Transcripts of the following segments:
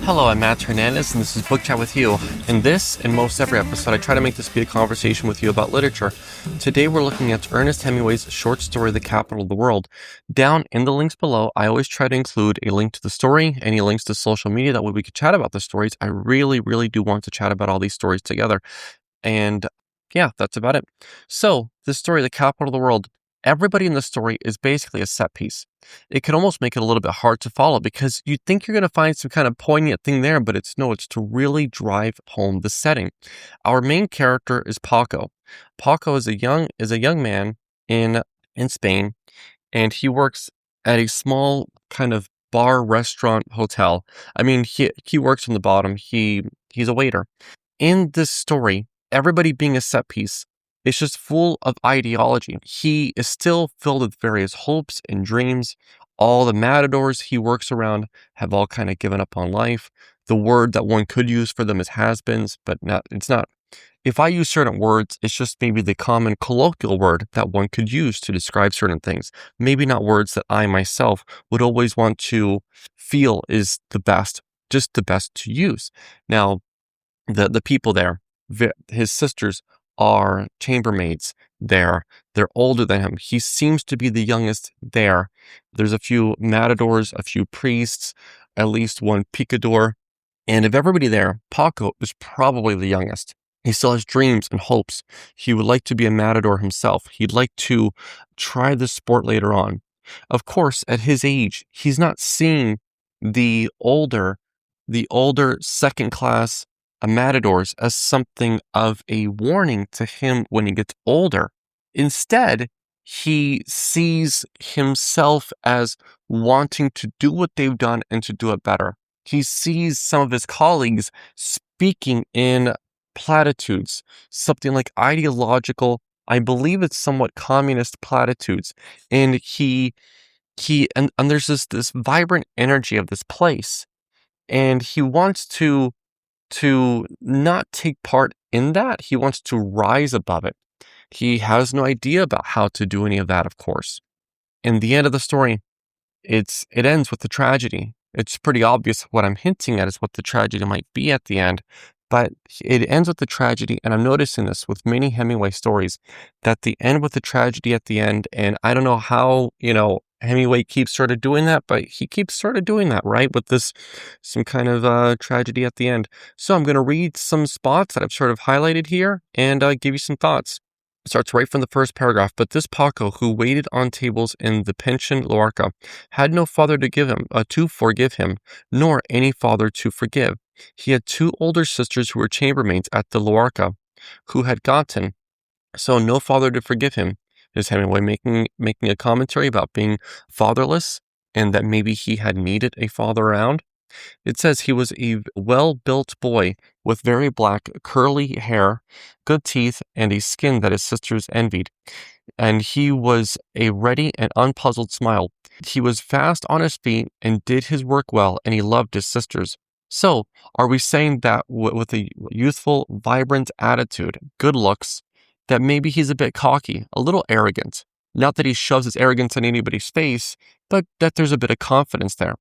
Hello, I'm Matt Hernandez, and this is Book Chat with You. In this and most every episode, I try to make this be a conversation with you about literature. Today, we're looking at Ernest Hemingway's short story, The Capital of the World. Down in the links below, I always try to include a link to the story, any links to social media, that way we could chat about the stories. I really do want to chat about all these stories together. And yeah, that's about it. So, this story, The Capital of the World, everybody in the story is basically a set piece. It can almost make it a little bit hard to follow because you think you're going to find some kind of poignant thing there, but it's to really drive home the setting. Our main character is Paco. Paco is a young man in Spain, and he works at a small kind of bar, restaurant, hotel. I mean, he works from the bottom. He's a waiter. In this story, everybody being a set piece, it's just full of ideology. He is still filled with various hopes and dreams. All the matadors he works around have all kind of given up on life. The word that one could use for them is has-beens, but it's not. If I use certain words, it's just maybe the common colloquial word that one could use to describe certain things. Maybe not words that I myself would always want to feel is the best, just the best to use. Now, the people there, his sisters are chambermaids there. They're older than him. He seems to be the youngest there. There's a few matadors, a few priests, at least one picador. And of everybody there, Paco is probably the youngest. He still has dreams and hopes. He would like to be a matador himself. He'd like to try the sport later on. Of course, at his age, he's not seeing the older second class matadors as something of a warning to him when he gets older. Instead, he sees himself as wanting to do what they've done and to do it better. He sees some of his colleagues speaking in platitudes, something like ideological, I believe it's somewhat communist platitudes. And and there's this vibrant energy of this place. And he wants to not take part in that. He wants to rise above it. He has no idea about how to do any of that, of course. In the end of the story, it ends with the tragedy. It's pretty obvious what I'm hinting at is what the tragedy might be at the end, but it ends with the tragedy, and I'm noticing this with many Hemingway stories, that they end with the tragedy at the end, and I don't know how, Hemingway keeps sort of doing that, but he keeps sort of doing that, right? With some kind of tragedy at the end. So I'm going to read some spots that I've sort of highlighted here and give you some thoughts. It starts right from the first paragraph. But this Paco, who waited on tables in the pension Lorca, had no father to forgive him, nor any father to forgive. He had two older sisters who were chambermaids at the Lorca, who had gotten, so no father to forgive him. Is Hemingway making a commentary about being fatherless and that maybe he had needed a father around? It says he was a well-built boy with very black, curly hair, good teeth, and a skin that his sisters envied. And he was a ready and unpuzzled smile. He was fast on his feet and did his work well, and he loved his sisters. So, are we saying that with a youthful, vibrant attitude, good looks, that maybe he's a bit cocky, a little arrogant? Not that he shoves his arrogance in anybody's face, but that there's a bit of confidence there.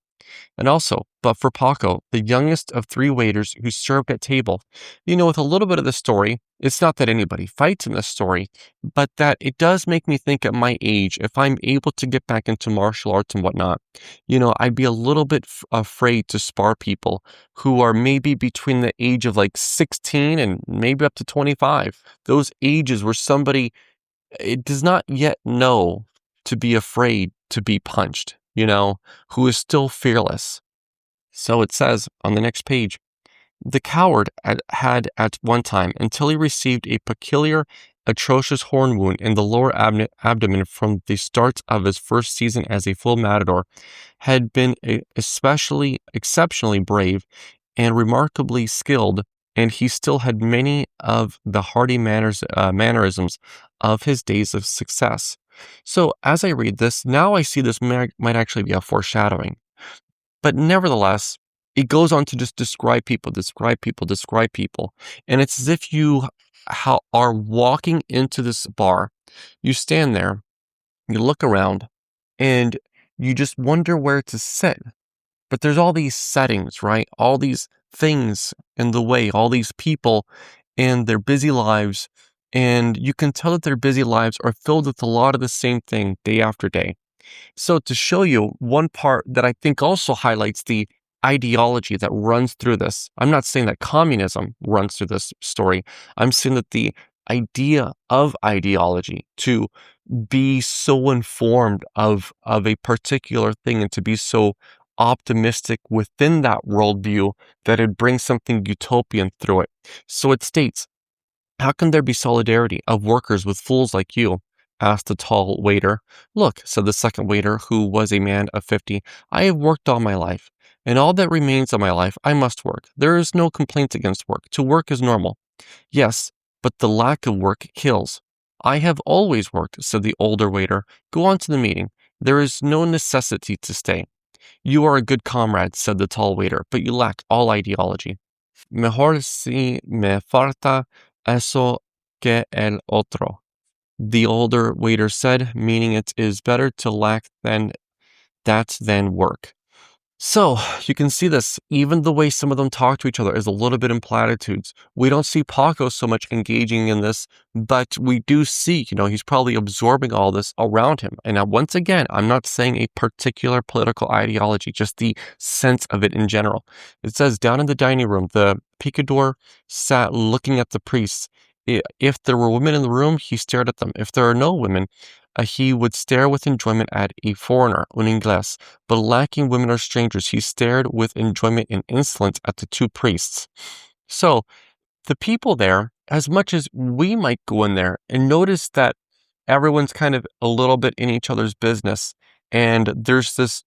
And also, but for Paco, the youngest of three waiters who served at table, with a little bit of the story, it's not that anybody fights in this story, but that it does make me think at my age, if I'm able to get back into martial arts and whatnot, I'd be a little bit afraid to spar people who are maybe between the age of like 16 and maybe up to 25. Those ages where somebody it does not yet know to be afraid to be punched, who is still fearless. So it says on the next page, the coward had at one time, until he received a peculiar, atrocious horn wound in the lower abdomen from the start of his first season as a full matador, had been exceptionally brave and remarkably skilled, and he still had many of the hardy mannerisms of his days of success. So as I read this, now I see this might actually be a foreshadowing. But nevertheless, it goes on to just describe people. And it's as if you are walking into this bar. You stand there, you look around, and you just wonder where to sit. But there's all these settings, right? All these things in the way, all these people and their busy lives. And you can tell that their busy lives are filled with a lot of the same thing day after day. So, to show you one part that I think also highlights the ideology that runs through this, I'm not saying that communism runs through this story. I'm saying that the idea of ideology, to be so informed of a particular thing and to be so optimistic within that worldview that it brings something utopian through it. So it states, how can there be solidarity of workers with fools like you? Asked the tall waiter. Look, said the second waiter, who was a man of 50, I have worked all my life, and all that remains of my life I must work. There is no complaint against work. To work is normal. Yes, but the lack of work kills. I have always worked, said the older waiter. Go on to the meeting. There is no necessity to stay. You are a good comrade, said the tall waiter, but you lack all ideology. Mejor si me falta eso que el otro, the older waiter said, meaning it is better to lack than work. So you can see this, even the way some of them talk to each other is a little bit in platitudes. We don't see Paco so much engaging in this, but we do see, he's probably absorbing all this around him. And now, once again, I'm not saying a particular political ideology, just the sense of it in general. It says, down in the dining room, the picador sat looking at the priests. If there were women in the room, he stared at them. If there are no women, he would stare with enjoyment at a foreigner, un inglés. But lacking women or strangers, he stared with enjoyment and insolence at the two priests. So, the people there, as much as we might go in there and notice that everyone's kind of a little bit in each other's business, and there's this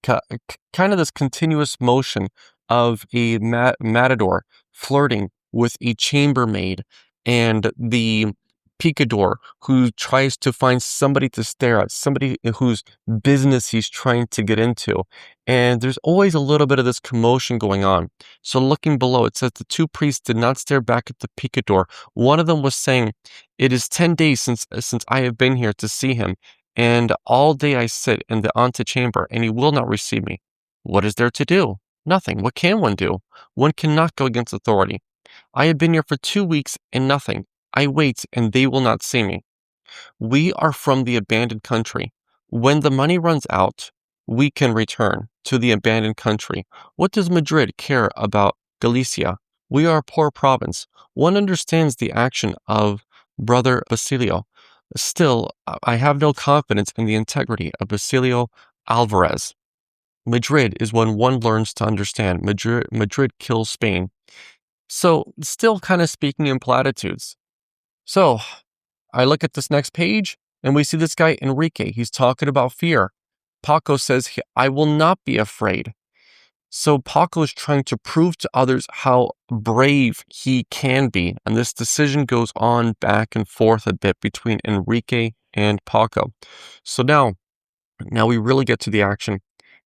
kind of this continuous motion of a matador flirting with a chambermaid and the picador who tries to find somebody to stare at, somebody whose business he's trying to get into. And there's always a little bit of this commotion going on. So looking below, it says the two priests did not stare back at the picador. One of them was saying, it is 10 days since I have been here to see him, and all day I sit in the antechamber, and he will not receive me. What is there to do? Nothing. What can one do? One cannot go against authority. I have been here for 2 weeks and nothing. I wait, and they will not see me. We are from the abandoned country. When the money runs out, we can return to the abandoned country. What does Madrid care about Galicia? We are a poor province. One understands the action of Brother Basilio. Still, I have no confidence in the integrity of Basilio Alvarez. Madrid is when one learns to understand. Madrid kills Spain. So, still kind of speaking in platitudes. So, I look at this next page and we see this guy, Enrique. He's talking about fear. Paco says, I will not be afraid. So Paco is trying to prove to others how brave he can be. And this decision goes on back and forth a bit between Enrique and Paco. So now we really get to the action.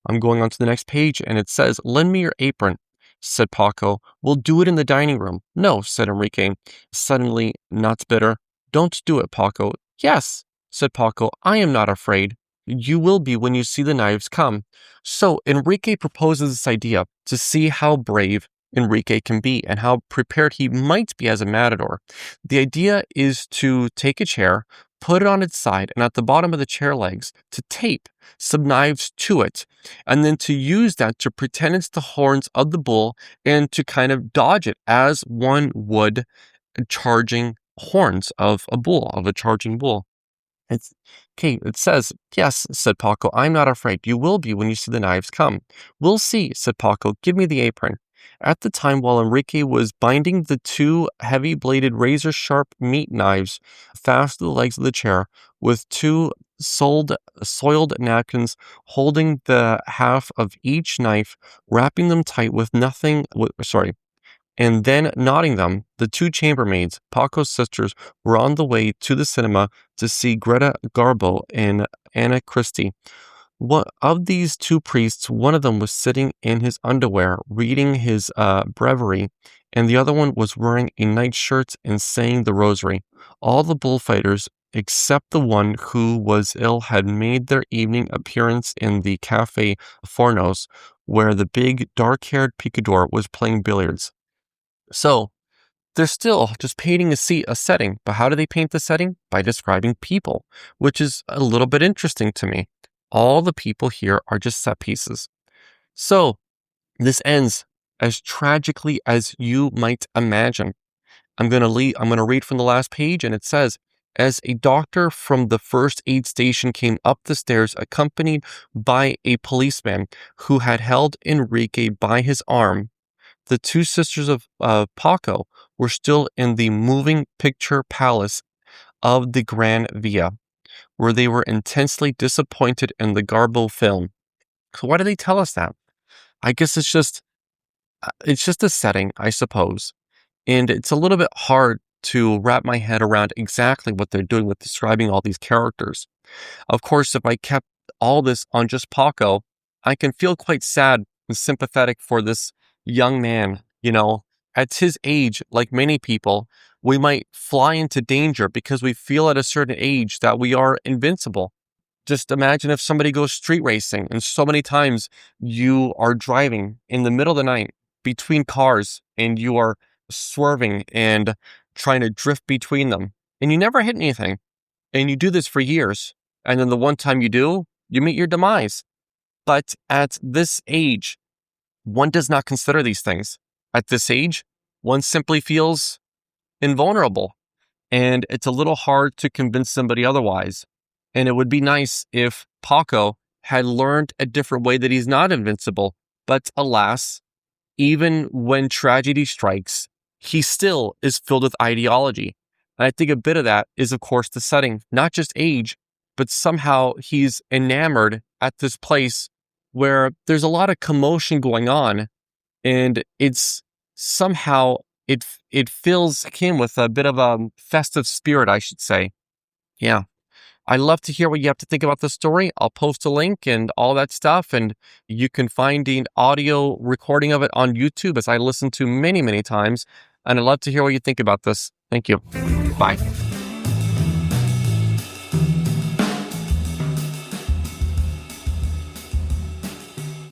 I'm going on to the next page and it says, lend me your apron, said Paco. We'll do it in the dining room. No, said Enrique, suddenly not bitter. Don't do it, Paco. Yes, said Paco. I am not afraid. You will be when you see the knives come. So Enrique proposes this idea to see how brave Enrique can be and how prepared he might be as a matador. The idea is to take a chair, put it on its side, and at the bottom of the chair legs, to tape some knives to it, and then to use that to pretend it's the horns of the bull and to kind of dodge it as one would charging horns of a charging bull. It's okay. It says, yes, said Paco, I'm not afraid. You will be when you see the knives come. We'll see, said Paco. Give me the apron. At the time, while Enrique was binding the two heavy-bladed, razor-sharp meat knives fast to the legs of the chair with two soiled napkins holding the half of each knife, wrapping them tight with and then knotting them, the two chambermaids, Paco's sisters, were on the way to the cinema to see Greta Garbo in Anna Christie. Of these two priests, one of them was sitting in his underwear, reading his breviary, and the other one was wearing a nightshirt and saying the rosary. All the bullfighters, except the one who was ill, had made their evening appearance in the Café Fornos, where the big dark-haired picador was playing billiards. So they're still just painting a setting, but how do they paint the setting? By describing people, which is a little bit interesting to me. All the people here are just set pieces. So this ends as tragically as you might imagine. I'm going to read from the last page, and it says, as a doctor from the first aid station came up the stairs accompanied by a policeman who had held Enrique by his arm, the two sisters of Paco were still in the moving picture palace of the Gran Via, where they were intensely disappointed in the Garbo film. So why do they tell us that? I guess it's just a setting, I suppose. And it's a little bit hard to wrap my head around exactly what they're doing with describing all these characters. Of course, if I kept all this on just Paco, I can feel quite sad and sympathetic for this young man. At his age, like many people, we might fly into danger because we feel at a certain age that we are invincible. Just imagine if somebody goes street racing and so many times you are driving in the middle of the night between cars and you are swerving and trying to drift between them and you never hit anything. And you do this for years. And then the one time you do, you meet your demise. But at this age, one does not consider these things. At this age, one simply feels invulnerable. And it's a little hard to convince somebody otherwise. And it would be nice if Paco had learned a different way that he's not invincible. But alas, even when tragedy strikes, he still is filled with ideology. And I think a bit of that is, of course, the setting, not just age, but somehow he's enamored at this place where there's a lot of commotion going on. And it's somehow, it fills him with a bit of a festive spirit, I should say. Yeah. I'd love to hear what you have to think about the story. I'll post a link and all that stuff, and you can find an audio recording of it on YouTube, as I listened to many, many times, and I'd love to hear what you think about this. Thank you. Bye.